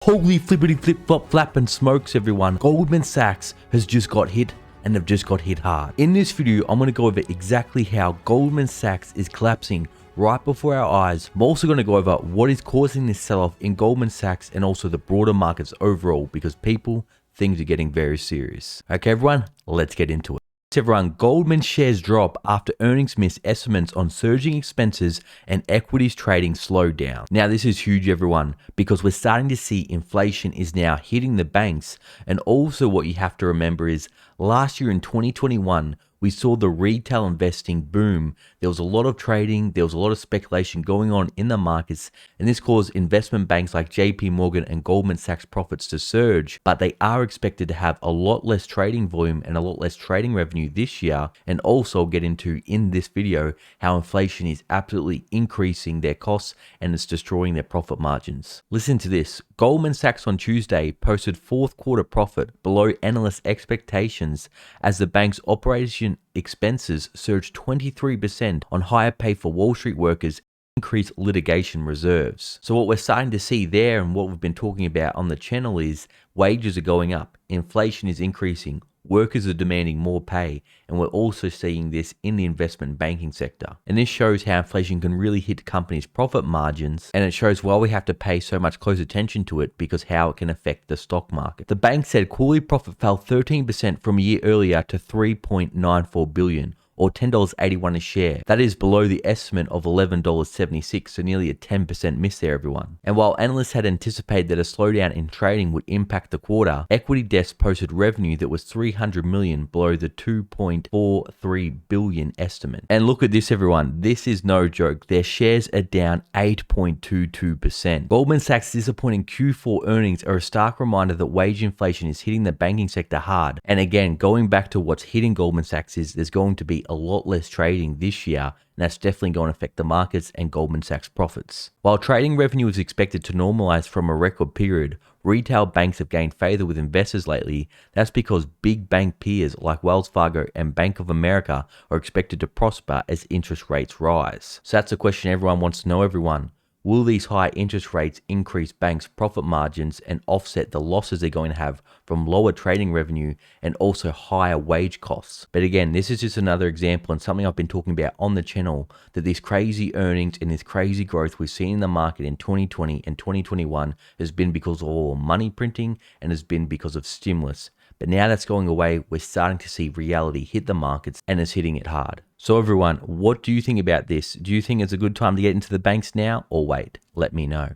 Holy flippity flip flop flap and smokes everyone. Goldman Sachs has just got hit and they've just got hit hard. In this video, I'm going to go over exactly how Goldman Sachs is collapsing right before our eyes. I'm also going to go over what is causing this sell-off in Goldman Sachs and also the broader markets overall because things are getting very serious. Okay everyone, let's get into it. Everyone, Goldman shares drop after earnings miss estimates on surging expenses and equities trading slowed down. Now this is huge everyone because we're starting to see inflation is now hitting the banks, and also what you have to remember is last year in 2021 we saw the retail investing boom. There was a lot of trading, there was a lot of speculation going on in the markets, and this caused investment banks like JP Morgan and Goldman Sachs profits to surge, but they are expected to have a lot less trading volume and a lot less trading revenue this year, and also get into in this video how inflation is absolutely increasing their costs and it's destroying their profit margins. Listen to this. Goldman Sachs on Tuesday posted fourth quarter profit below analyst expectations as the bank's operation expenses surged 23% on higher pay for Wall Street workers, increased litigation reserves. So what we're starting to see there and what we've been talking about on the channel is wages are going up, inflation is increasing, workers are demanding more pay, and we're also seeing this in the investment banking sector. And this shows how inflation can really hit companies' profit margins, and it shows why we have to pay so much close attention to it because how it can affect the stock market. The bank said quarterly profit fell 13% from a year earlier to $3.94 billion. Or $10.81 a share. That is below the estimate of $11.76, so nearly a 10% miss there everyone. And while analysts had anticipated that a slowdown in trading would impact the quarter, equity desks posted revenue that was $300 million below the $2.43 billion estimate. And look at this everyone, this is no joke, their shares are down 8.22%. Goldman Sachs' disappointing Q4 earnings are a stark reminder that wage inflation is hitting the banking sector hard. And again, going back to what's hitting Goldman Sachs is there's going to be a lot less trading this year, and that's definitely going to affect the markets and Goldman Sachs profits. While trading revenue is expected to normalize from a record period, retail banks have gained favor with investors lately. That's because big bank peers like Wells Fargo and Bank of America are expected to prosper as interest rates rise. So that's a question everyone wants to know everyone. Will these high interest rates increase banks' profit margins and offset the losses they're going to have from lower trading revenue and also higher wage costs? But again, this is just another example and something I've been talking about on the channel, that these crazy earnings and this crazy growth we've seen in the market in 2020 and 2021 has been because of all money printing and has been because of stimulus. But now that's going away, we're starting to see reality hit the markets and it's hitting it hard. So everyone, what do you think about this? Do you think it's a good time to get into the banks now or wait? Let me know.